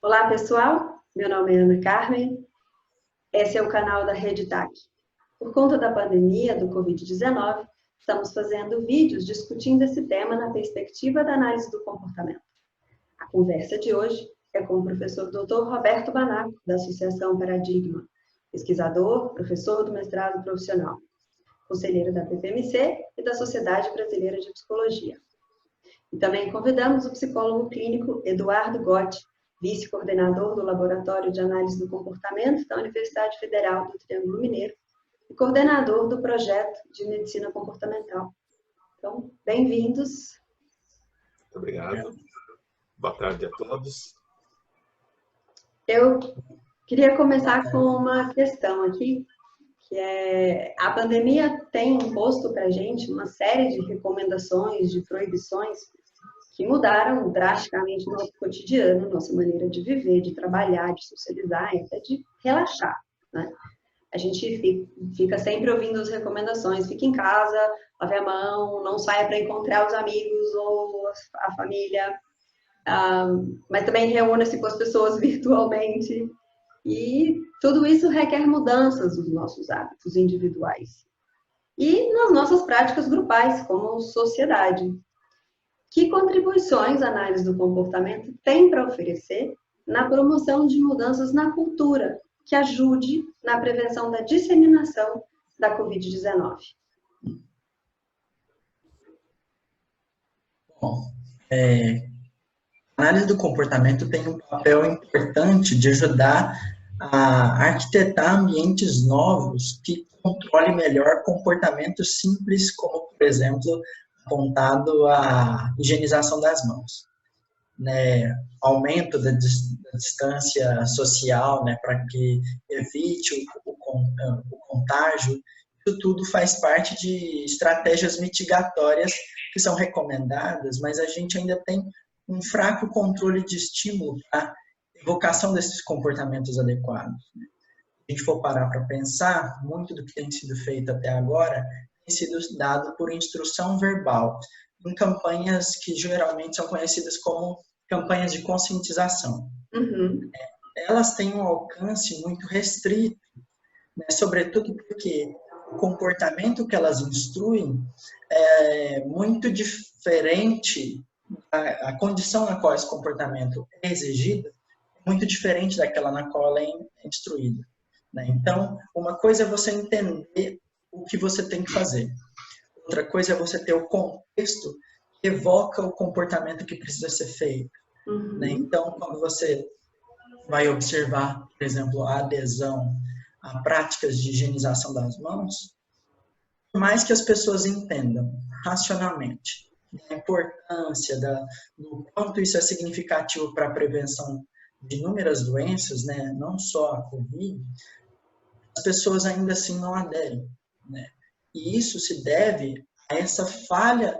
Olá, pessoal. Meu nome é Ana Carmen. Esse é o canal da Rede TAC. Por conta da pandemia do Covid-19, estamos fazendo vídeos discutindo esse tema na perspectiva da análise do comportamento. A conversa de hoje é com o professor Dr. Roberto Banaco, da Associação Paradigma, pesquisador, professor do mestrado profissional, conselheiro da PPMC e da Sociedade Brasileira de Psicologia. E também convidamos o psicólogo clínico Eduardo Gotti, vice-coordenador do Laboratório de Análise do Comportamento da Universidade Federal do Triângulo Mineiro e coordenador do projeto de Medicina Comportamental. Então, bem-vindos. Muito obrigado. Boa tarde a todos. Eu queria começar com uma questão aqui, que é: a pandemia tem imposto para a gente uma série de recomendações, de proibições, que mudaram drasticamente nosso cotidiano, nossa maneira de viver, de trabalhar, de socializar e até de relaxar, né? A gente fica sempre ouvindo as recomendações: fique em casa, lave a mão, não saia para encontrar os amigos ou a família, mas também reúna-se com as pessoas virtualmente. E tudo isso requer mudanças nos nossos hábitos individuais e nas nossas práticas grupais, como sociedade. Que contribuições a análise do comportamento tem para oferecer na promoção de mudanças na cultura que ajude na prevenção da disseminação da Covid-19? Bom, a análise do comportamento tem um papel importante de ajudar a arquitetar ambientes novos que controlem melhor comportamentos simples, como, por exemplo, apontado a higienização das mãos, né? Aumento da distância social, né, para que evite o contágio. Isso tudo faz parte de estratégias mitigatórias que são recomendadas, mas a gente ainda tem um fraco controle de estímulo para a evocação desses comportamentos adequados. Se a gente for parar para pensar, muito do que tem sido feito até agora tem sido dado por instrução verbal, em campanhas que geralmente são conhecidas como campanhas de conscientização. Uhum. Elas têm um alcance muito restrito, né, sobretudo porque o comportamento que elas instruem é muito diferente, a condição na qual esse comportamento é exigido é muito diferente daquela na qual ela é instruída, né? Então, uma coisa é você entender o que você tem que fazer. Outra coisa é você ter o contexto que evoca o comportamento que precisa ser feito, né? Então, quando você vai observar, por exemplo, a adesão a práticas de higienização das mãos, por mais que as pessoas entendam racionalmente a importância do quanto isso é significativo para a prevenção de inúmeras doenças, né, não só a Covid, as pessoas ainda assim não aderem, né? E isso se deve a essa falha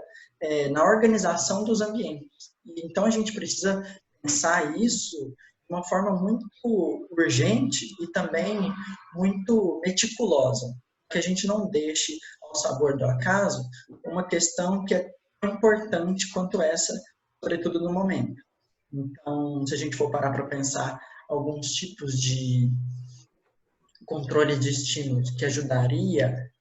na organização dos ambientes. Então, a gente precisa pensar isso de uma forma muito urgente e também muito meticulosa, que a gente não deixe ao sabor do acaso uma questão que é tão importante quanto essa, sobretudo no momento. Então, se a gente for parar para pensar alguns tipos de controle de estímulos que ajudaria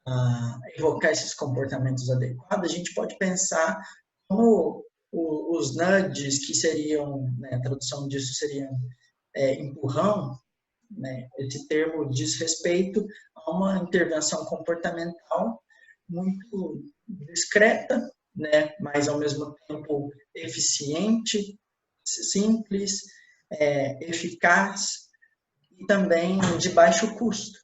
a evocar esses comportamentos adequados, a gente pode pensar como os nudges, que seriam, né, a tradução disso seria empurrão, né? Esse termo diz respeito a uma intervenção comportamental muito discreta, né, mas ao mesmo tempo eficiente, simples, eficaz e também de baixo custo.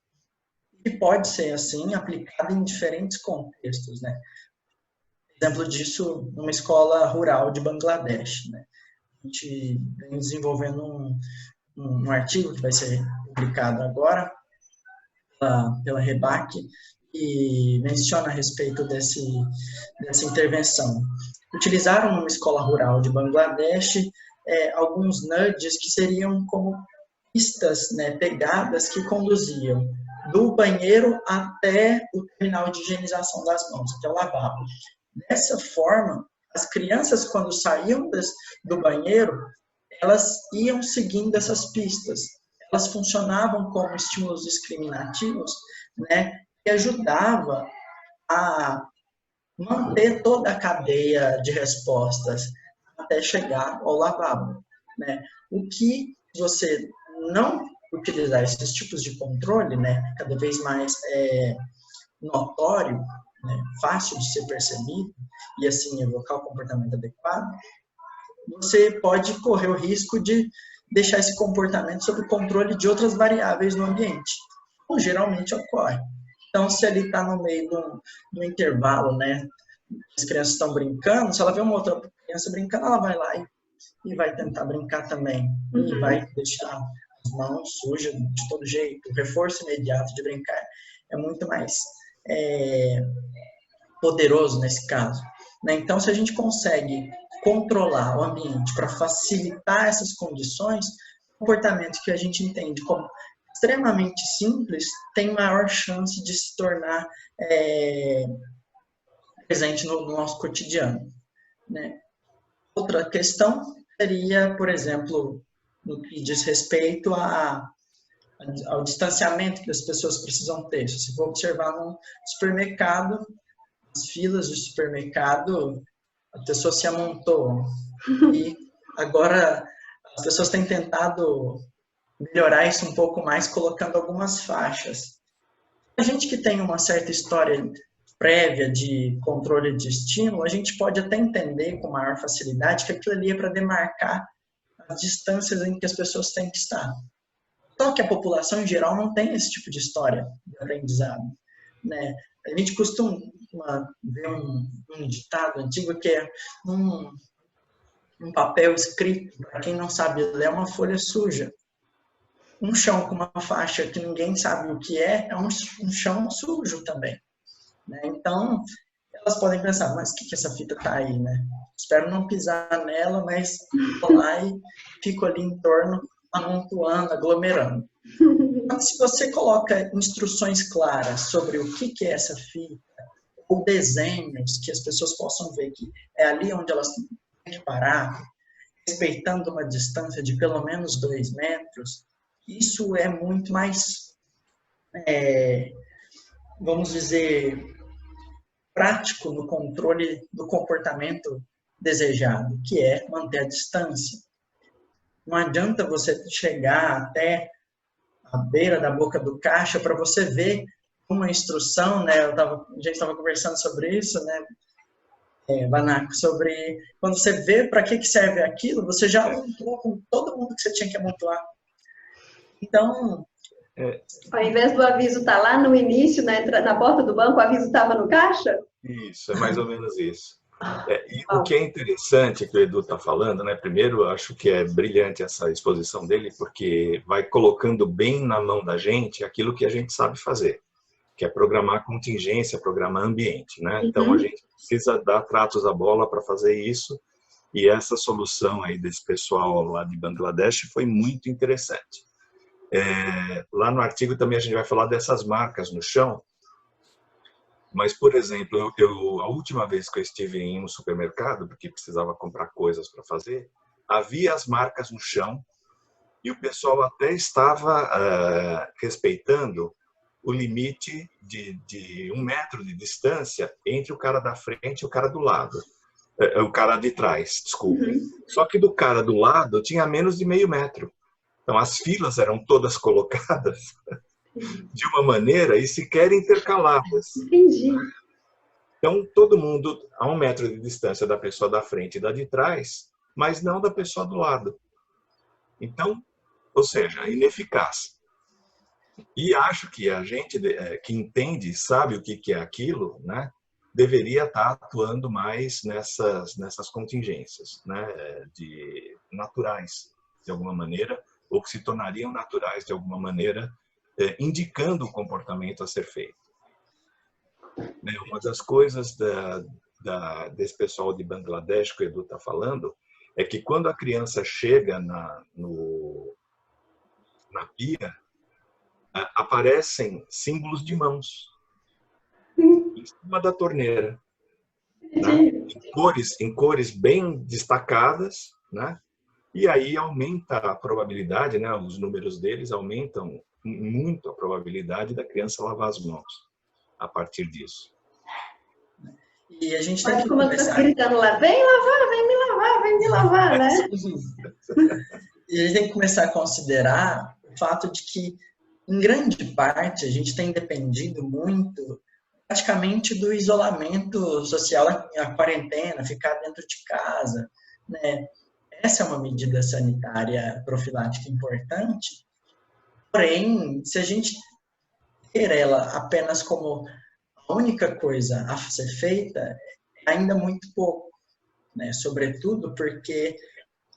E pode ser, assim, aplicado em diferentes contextos, né? Exemplo disso, numa escola rural de Bangladesh, né? A gente vem desenvolvendo um artigo que vai ser publicado agora pela REBAC, e menciona a respeito dessa intervenção. Utilizaram numa escola rural de Bangladesh alguns nudges que seriam como pistas, né, pegadas que conduziam do banheiro até o terminal de higienização das mãos, até o lavabo. Dessa forma, as crianças, quando saíam do banheiro, elas iam seguindo essas pistas. Elas funcionavam como estímulos discriminativos, né, que ajudava a manter toda a cadeia de respostas até chegar ao lavabo, né? O que você não utilizar esses tipos de controle, né, cada vez mais notório, né, fácil de ser percebido e assim evocar o comportamento adequado, você pode correr o risco de deixar esse comportamento sob o controle de outras variáveis no ambiente, como geralmente ocorre. Então, se ele está no meio do intervalo, né, as crianças estão brincando, se ela vê uma outra criança brincando, ela vai lá e vai tentar brincar também. E vai deixar as mãos sujas de todo jeito. O reforço imediato de brincar é muito mais poderoso nesse caso, né? Então, se a gente consegue controlar o ambiente para facilitar essas condições, o comportamento que a gente entende como extremamente simples tem maior chance de se tornar presente no nosso cotidiano, né? Outra questão seria, por exemplo, no que diz respeito ao distanciamento que as pessoas precisam ter. Se você for observar no supermercado, as filas de supermercado, a pessoa se amontoam. E agora as pessoas têm tentado melhorar isso um pouco mais, colocando algumas faixas. A gente que tem uma certa história prévia de controle de estímulo, a gente pode até entender com maior facilidade que aquilo ali é para demarcar as distâncias em que as pessoas têm que estar. Só que a população em geral não tem esse tipo de história de aprendizado, né? A gente costuma ver um ditado antigo que é um papel escrito, para quem não sabe ler, é uma folha suja. Um chão com uma faixa que ninguém sabe o que é um chão sujo também, né? Então, elas podem pensar, mas o que essa fita está aí, né? Espero não pisar nela, mas vou lá e fico ali em torno, amontoando, aglomerando. Então, se você coloca instruções claras sobre o que é essa fita, ou desenhos que as pessoas possam ver que é ali onde elas têm que parar, respeitando uma distância de pelo menos 2 metros, isso é muito mais, vamos dizer, prático no controle do comportamento desejado, que é manter a distância. Não adianta você chegar até a beira da boca do caixa para você ver uma instrução, né? A gente estava conversando sobre isso, né, Vanaco, sobre quando você vê para que serve aquilo, você já amontoou com todo mundo que você tinha que amontoar. Então, ao invés do aviso estar lá no início, na porta do banco, o aviso estava no caixa? Isso, é mais ou menos isso. E o que é interessante que o Edu está falando, né? Primeiro, eu acho que é brilhante essa exposição dele, porque vai colocando bem na mão da gente aquilo que a gente sabe fazer, que é programar contingência, programar ambiente, né? Então, a gente precisa dar tratos à bola para fazer isso, e essa solução aí desse pessoal lá de Bangladesh foi muito interessante. Lá no artigo também a gente vai falar dessas marcas no chão, mas, por exemplo, a última vez que eu estive em um supermercado, porque precisava comprar coisas para fazer, havia as marcas no chão e o pessoal até estava respeitando o limite de 1 metro de distância entre o cara da frente e o cara do lado. O cara de trás, desculpe. Só que do cara do lado tinha menos de meio metro. Então, as filas eram todas colocadas de uma maneira e sequer intercaladas. Entendi. Então, todo mundo a 1 metro de distância da pessoa da frente e da de trás, mas não da pessoa do lado. Então, ou seja, ineficaz. E acho que a gente que entende, sabe o que é aquilo, né, deveria estar atuando mais nessas contingências, né, naturais, de alguma maneira, ou que se tornariam naturais de alguma maneira, indicando o comportamento a ser feito. Uma das coisas desse pessoal de Bangladesh que o Edu está falando é que quando a criança chega na pia, aparecem símbolos de mãos em cima da torneira, né? Em cores bem destacadas, né? E aí aumenta a probabilidade, né, os números deles aumentam muito a probabilidade da criança lavar as mãos a partir disso. E a gente tem Pode que começar começar... gritando lá, vem lavar, vem me lavar, vem me lavar, né? E a gente tem que começar a considerar o fato de que, em grande parte, a gente tem dependido muito, praticamente, do isolamento social, a quarentena, ficar dentro de casa, né? Essa é uma medida sanitária profilática importante, porém, se a gente ter ela apenas como a única coisa a ser feita, é ainda muito pouco, né? Sobretudo porque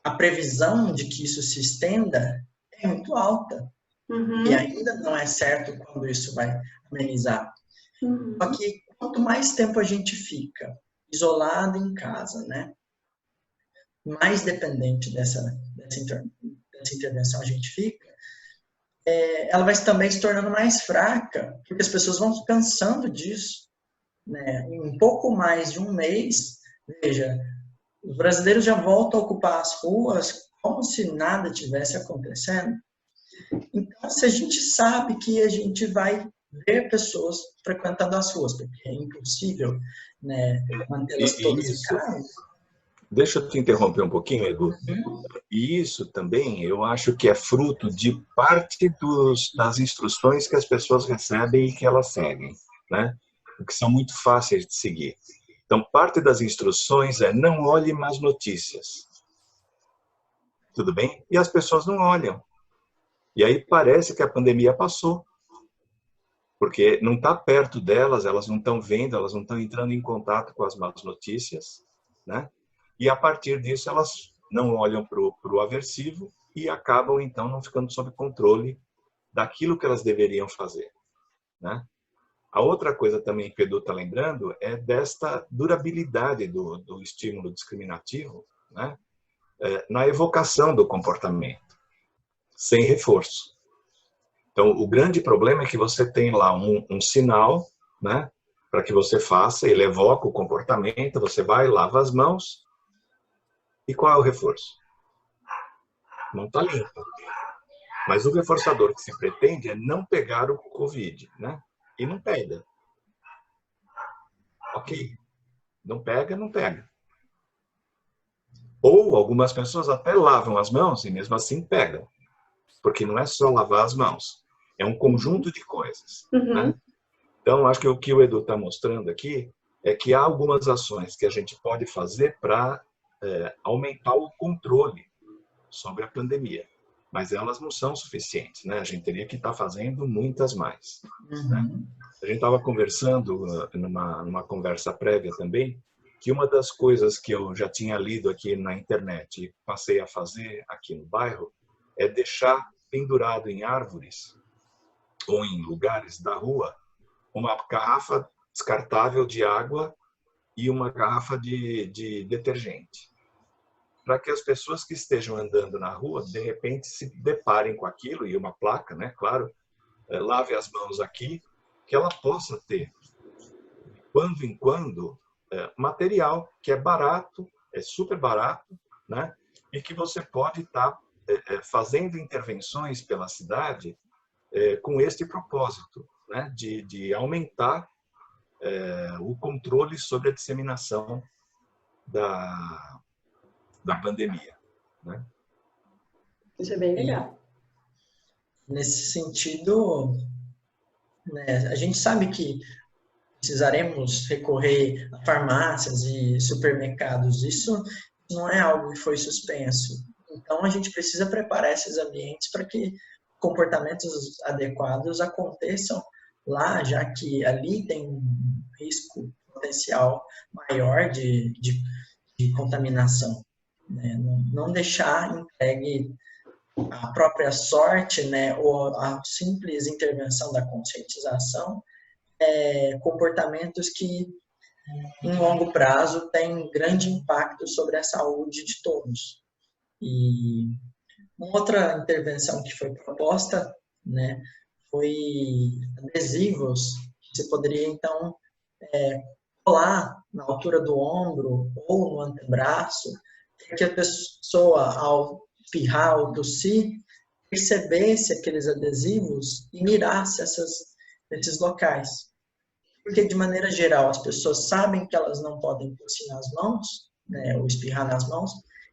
a previsão de que isso se estenda é muito alta. Uhum. E ainda não é certo quando isso vai amenizar. Uhum. Só que quanto mais tempo a gente fica isolado em casa, né, mais dependente dessa intervenção a gente fica, ela vai também se tornando mais fraca, porque as pessoas vão cansando disso. Né? Em um pouco mais de um mês, veja, os brasileiros já voltam a ocupar as ruas como se nada tivesse acontecendo. Então, se a gente sabe que a gente vai ver pessoas frequentando as ruas, porque é impossível, né, mantê-las todas em casa. Deixa eu te interromper um pouquinho, Edu. E isso também, eu acho que é fruto de parte das instruções que as pessoas recebem e que elas seguem, né? Que são muito fáceis de seguir. Então, parte das instruções é não olhe mais notícias. Tudo bem? E as pessoas não olham. E aí parece que a pandemia passou. Porque não está perto delas, elas não estão vendo, elas não estão entrando em contato com as más notícias, né? E a partir disso elas não olham para o aversivo e acabam então não ficando sob controle daquilo que elas deveriam fazer, né? A outra coisa também que o Edu está lembrando é desta durabilidade do estímulo discriminativo, né? Na evocação do comportamento, sem reforço. Então, o grande problema é que você tem lá um sinal, né, para que você faça, ele evoca o comportamento, você vai, lava as mãos, e qual é o reforço? Não está limpo. Mas o reforçador que se pretende é não pegar o Covid, né? E não pega. Ok. Não pega, não pega. Ou algumas pessoas até lavam as mãos e mesmo assim pegam. Porque não é só lavar as mãos. É um conjunto de coisas, né? Então, acho que o que o Edu está mostrando aqui é que há algumas ações que a gente pode fazer para aumentar o controle sobre a pandemia. Mas elas não são suficientes, né? A gente teria que estar fazendo muitas mais. Né? A gente estava conversando, numa conversa prévia também, que uma das coisas que eu já tinha lido aqui na internet e passei a fazer aqui no bairro é deixar pendurado em árvores ou em lugares da rua uma garrafa descartável de água e uma garrafa de detergente. Para que as pessoas que estejam andando na rua, de repente, se deparem com aquilo, e uma placa, né, claro, lave as mãos aqui, que ela possa ter, de quando em quando, material que é barato, é super barato, né, e que você pode estar fazendo intervenções pela cidade com este propósito, né, de aumentar o controle sobre a disseminação da pandemia, né? Isso é bem legal. Nesse sentido, né, a gente sabe que precisaremos recorrer a farmácias e supermercados. Isso não é algo que foi suspenso. Então, a gente precisa preparar esses ambientes para que comportamentos adequados aconteçam lá, já que ali tem um risco potencial maior de contaminação. Né? Não deixar entregue a própria sorte, né, ou a simples intervenção da conscientização, comportamentos que, em longo prazo, têm grande impacto sobre a saúde de todos. E uma outra intervenção que foi proposta, né, foi adesivos que você poderia, então, colar na altura do ombro ou no antebraço, para que a pessoa, ao espirrar ou tossir, percebesse aqueles adesivos e mirasse esses locais. Porque, de maneira geral, as pessoas sabem que elas não podem tossir nas mãos, né, ou espirrar nas mãos,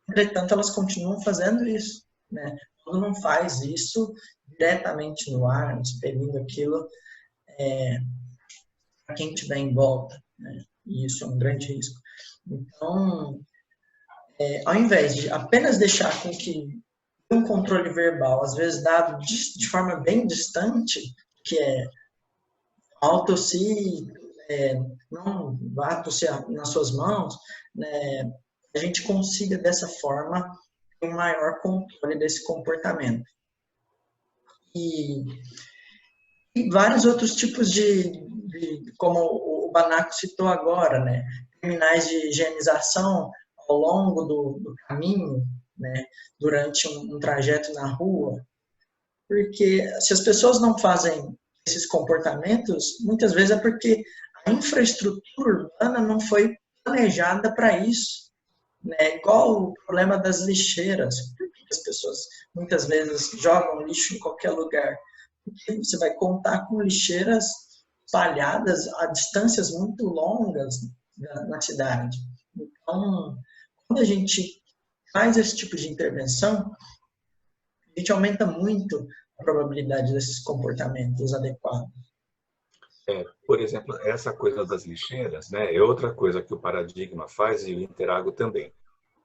entretanto, elas continuam fazendo isso. Né? Quando não faz isso diretamente no ar, expelindo aquilo para quem estiver em volta. Né? E isso é um grande risco. Então, ao invés de apenas deixar com que um controle verbal, às vezes dado de forma bem distante, que é ao tossir, não vá tossir nas suas mãos, né, a gente consiga dessa forma ter um maior controle desse comportamento. E vários outros tipos como o Banaco citou agora, né, terminais de higienização ao longo do caminho, né, durante um trajeto na rua, porque se as pessoas não fazem esses comportamentos, muitas vezes é porque a infraestrutura urbana não foi planejada para isso. Né? Igual o problema das lixeiras, porque as pessoas muitas vezes jogam lixo em qualquer lugar. Porque você vai contar com lixeiras espalhadas a distâncias muito longas na cidade. Então, quando a gente faz esse tipo de intervenção, a gente aumenta muito a probabilidade desses comportamentos adequados. Por exemplo, essa coisa das lixeiras, né, é outra coisa que o Paradigma faz e o Interago também.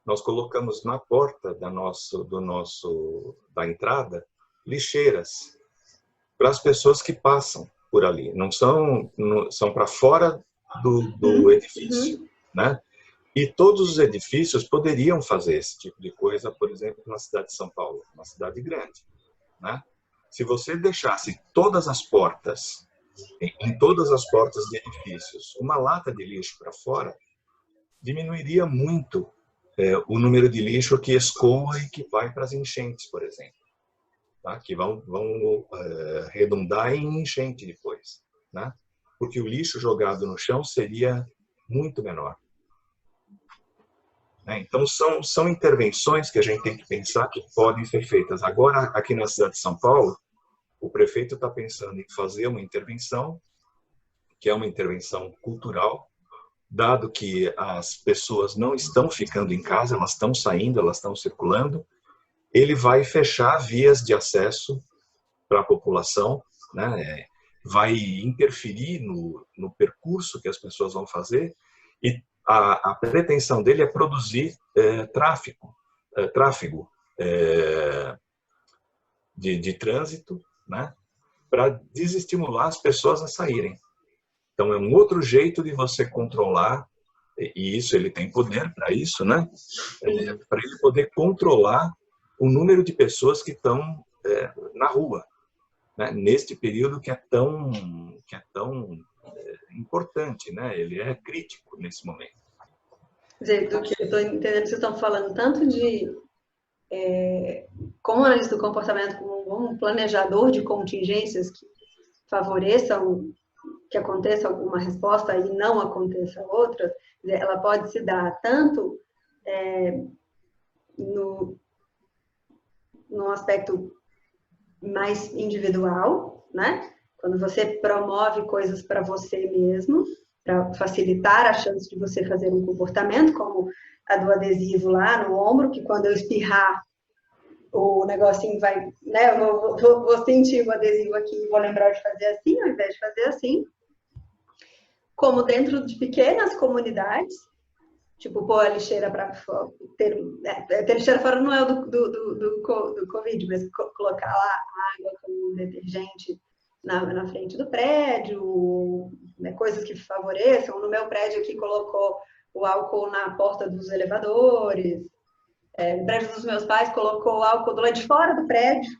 Nós colocamos na porta da entrada lixeiras para as pessoas que passam por ali. Não são para fora do edifício, né? E todos os edifícios poderiam fazer esse tipo de coisa, por exemplo, na cidade de São Paulo, uma cidade grande, né? Se você deixasse todas as portas, em todas as portas de edifícios, uma lata de lixo para fora, diminuiria muito o número de lixo que escoa e que vai para as enchentes, por exemplo, tá? Que vão redundar em enchente depois, né? Porque o lixo jogado no chão seria muito menor. Então, são intervenções que a gente tem que pensar que podem ser feitas. Agora, aqui na cidade de São Paulo, o prefeito está pensando em fazer uma intervenção, que é uma intervenção cultural, dado que as pessoas não estão ficando em casa, elas estão saindo, elas estão circulando, ele vai fechar vias de acesso para a população, né? Vai interferir no percurso que as pessoas vão fazer, e a pretensão dele é produzir tráfego de trânsito, né, para desestimular as pessoas a saírem. Então, é um outro jeito de você controlar, e isso ele tem poder para isso, né, para ele poder controlar o número de pessoas que estão na rua, né, neste período que é tão importante, né, ele é crítico nesse momento. Quer dizer, do que eu estou entendendo que vocês estão falando tanto de como analista do comportamento, como um planejador de contingências que favoreçam que aconteça alguma resposta e não aconteça outra, ela pode se dar tanto no aspecto mais individual, né? Quando você promove coisas para você mesmo, para facilitar a chance de você fazer um comportamento, como a do adesivo lá no ombro, que quando eu espirrar, o negocinho vai, né? Eu vou sentir o adesivo aqui e vou lembrar de fazer assim, ao invés de fazer assim. Como dentro de pequenas comunidades, tipo, pôr a lixeira para fora, ter lixeira fora não é o do Covid, mas colocar lá água com detergente na frente do prédio, né, coisas que favoreçam. No meu prédio aqui colocou o álcool na porta dos elevadores. No prédio dos meus pais colocou o álcool do lado de fora do prédio.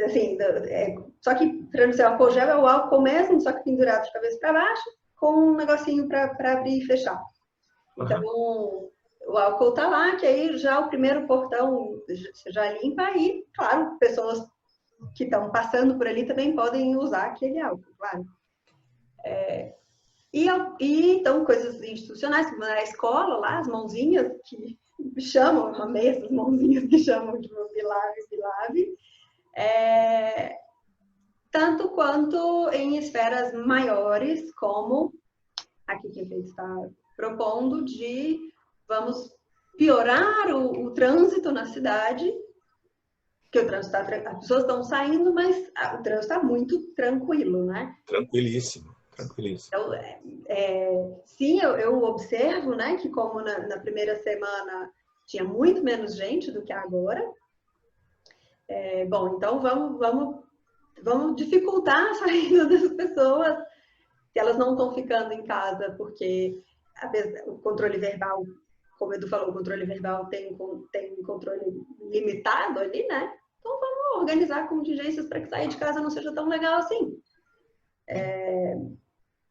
Assim, só que para não ser álcool gel é o álcool mesmo, só que pendurado de cabeça para baixo, com um negocinho para abrir e fechar. Então, o álcool tá lá, que aí já o primeiro portão você já limpa, aí, claro, pessoas que estão passando por ali também podem usar aquele álcool, claro. E então, coisas institucionais, como na escola, lá, as mãozinhas, que chamam, amei essas mãozinhas que chamam de Bilave, tanto quanto em esferas maiores, como aqui que a gente está propondo, de vamos piorar o trânsito na cidade, que o trânsito as pessoas estão saindo, mas o trânsito está muito tranquilo, né? Tranquilíssimo, tranquilíssimo. Então, sim, eu observo, né, que como na primeira semana tinha muito menos gente do que agora, bom, então vamos dificultar a saída das pessoas, se elas não estão ficando em casa, porque o controle verbal, como o Edu falou, o controle verbal tem um controle limitado ali, né? Então vamos organizar contingências para que sair de casa não seja tão legal assim.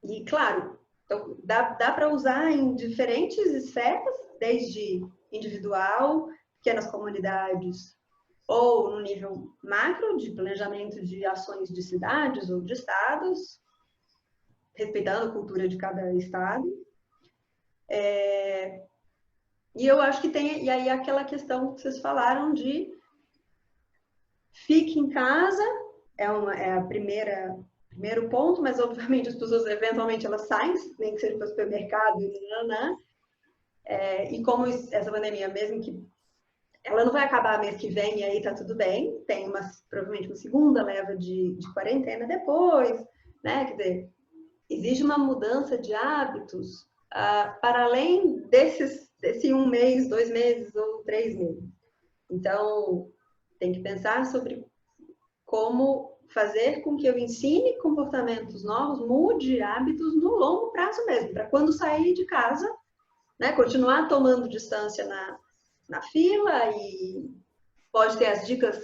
E claro, então, dá para usar em diferentes esferas, desde individual, pequenas comunidades, ou no nível macro, de planejamento de ações de cidades ou de estados, respeitando a cultura de cada estado. E eu acho que tem, e aí aquela questão que vocês falaram de fique em casa, é a primeiro ponto, mas obviamente as pessoas eventualmente elas saem, nem que seja para o supermercado, né? E como essa pandemia, mesmo que ela não vai acabar mês que vem e aí tá tudo bem, tem provavelmente uma segunda leva de quarentena depois, né? Quer dizer, exige uma mudança de hábitos para além desse 1 mês, 2 meses ou 3 meses. Então, tem que pensar sobre como fazer com que eu ensine comportamentos novos, mude hábitos no longo prazo mesmo, para quando sair de casa, né, continuar tomando distância na fila e pode ter as dicas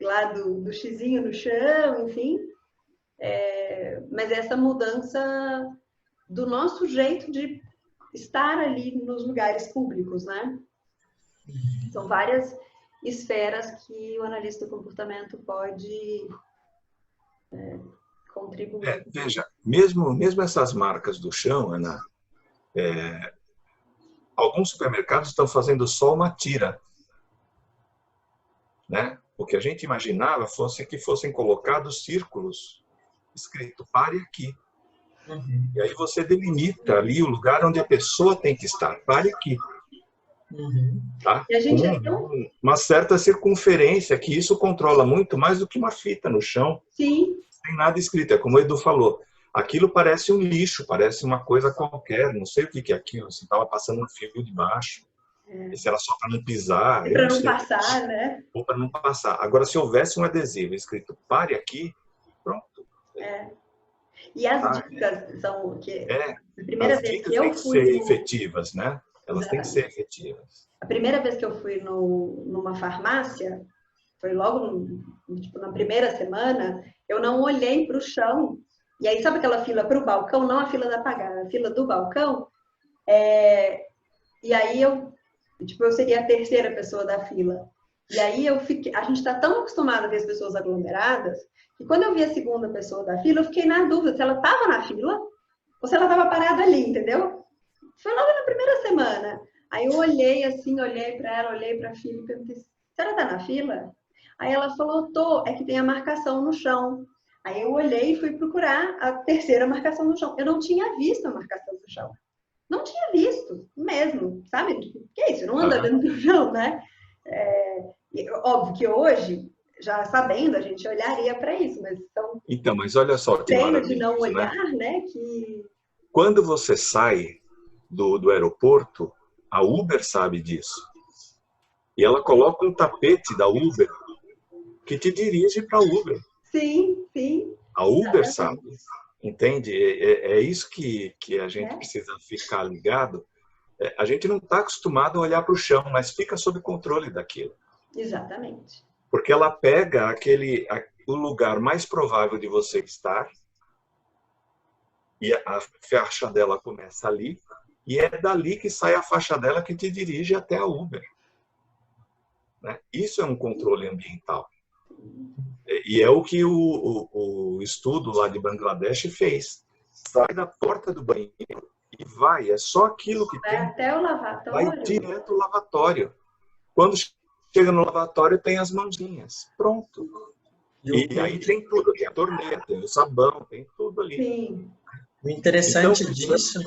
lá do xizinho no chão, enfim. Mas essa mudança do nosso jeito de estar ali nos lugares públicos, né? São várias esferas que o analista do comportamento pode contribuir. Veja, mesmo essas marcas do chão, Ana, alguns supermercados estão fazendo só uma tira, né? O que a gente imaginava que fossem colocados círculos escrito pare aqui. Uhum. E aí você delimita ali o lugar onde a pessoa tem que estar. Pare aqui. Uhum. Tá? E a gente Com uma certa circunferência, que isso controla muito mais do que uma fita no chão. Sim. Sem nada escrito. É como o Edu falou. Aquilo parece um lixo, parece uma coisa qualquer. Não sei o que é aquilo. Se estava passando um fio de baixo. Se era só para não pisar. Para não passar, né? Ou para não passar. Agora, se houvesse um adesivo escrito pare aqui, pronto. E as dicas são que a primeira as vez dicas que eu têm que fui ser efetivas, né? Elas têm que ser efetivas. A primeira vez que eu fui numa farmácia, foi logo na primeira semana, eu não olhei para o chão. E aí, sabe aquela fila para o balcão? Não a fila da pagada, a fila do balcão. E aí eu seria a terceira pessoa da fila. E aí a gente está tão acostumado a ver as pessoas aglomeradas, que quando eu vi a segunda pessoa da fila, eu fiquei na dúvida se ela estava na fila ou se ela estava parada ali, entendeu? Foi logo na primeira semana. Aí eu olhei assim, olhei para ela, olhei para a fila e perguntei, se ela tá na fila? Aí ela falou, tô, é que tem a marcação no chão. Aí eu olhei e fui procurar a terceira marcação no chão. Eu não tinha visto a marcação no chão. Não tinha visto, mesmo, sabe? Que é isso? Não anda dentro do chão, né? Óbvio que hoje, já sabendo, a gente olharia para isso, mas então, mas olha só que treino de não olhar, né? Quando você sai do aeroporto, a Uber sabe disso. E ela coloca um tapete da Uber que te dirige para a Uber. Sim, sim. A Uber sabe. Entende? É isso que a gente precisa ficar ligado. A gente não está acostumado a olhar para o chão, mas fica sob controle daquilo. Exatamente. Porque ela pega o lugar mais provável de você estar, e a faixa dela começa ali, e é dali que sai a faixa dela que te dirige até a Uber. Né? Isso é um controle ambiental. E é o que o estudo lá de Bangladesh fez. Sai da porta do banheiro e vai, é só aquilo que Vai tem, até o vai lavatório? direto ao lavatório. Quando chega no lavatório, tem as mãozinhas. Pronto. E aí tem tudo, tem a torneira, tem o sabão, tem tudo ali. Sim. O interessante Então, disso,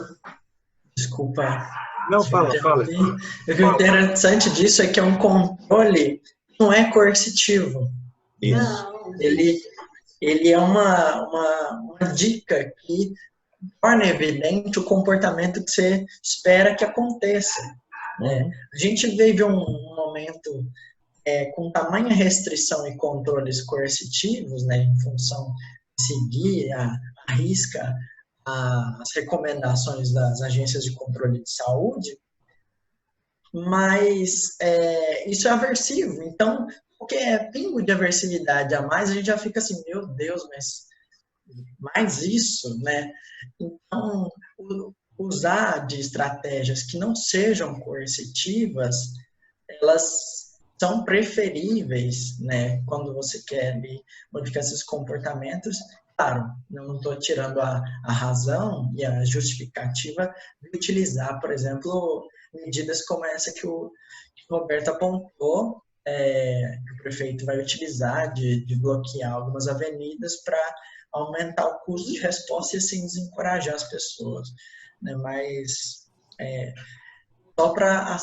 desculpa, não, fala. o interessante disso é que é um controle que não é coercitivo. Isso. Não. Ele é uma dica que torna evidente o comportamento que você espera que aconteça. Né? A gente vive um momento com tamanha restrição e controles coercitivos, né, em função de seguir a risca as recomendações das agências de controle de saúde, mas isso é aversivo. Então, porque é pingo de aversividade a mais, a gente já fica assim, meu Deus, mas mais isso, né? Então, usar de estratégias que não sejam coercitivas, elas são preferíveis, né? Quando você quer modificar esses comportamentos. Claro, não estou tirando a razão e a justificativa de utilizar, por exemplo, medidas como essa que o Roberto apontou, que o prefeito vai utilizar de bloquear algumas avenidas para aumentar o custo de resposta e assim desencorajar as pessoas. Né? Mas só para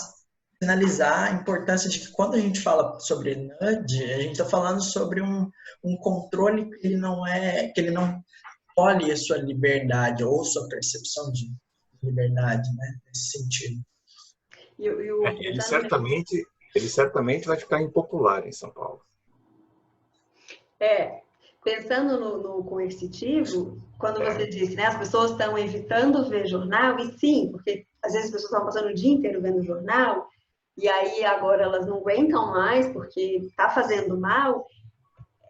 sinalizar a importância de que quando a gente fala sobre nudge, a gente está falando sobre um controle que ele não tolhe a sua liberdade ou sua percepção de liberdade, né? Nesse sentido. Ele certamente vai ficar impopular em São Paulo. Pensando no coercitivo, quando você disse, né, as pessoas estão evitando ver jornal, e sim, porque às vezes as pessoas estão passando o dia inteiro vendo jornal, e aí agora elas não aguentam mais porque está fazendo mal,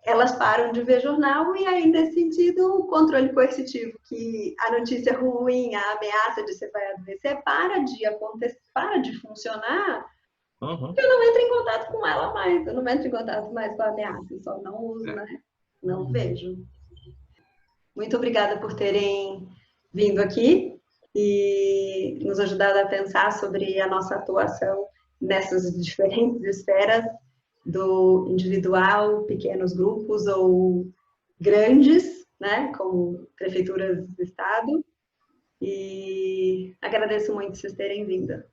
elas param de ver jornal, e aí, nesse sentido, o controle coercitivo, que a notícia ruim, a ameaça de você vai adoecer, para de acontecer, para de funcionar, porque eu não entro em contato com ela mais, eu não entro em contato mais com a ameaça, eu só não uso, né? Não vejo. Muito obrigada por terem vindo aqui e nos ajudado a pensar sobre a nossa atuação nessas diferentes esferas do individual, pequenos grupos ou grandes, né, como prefeituras do estado. E agradeço muito vocês terem vindo.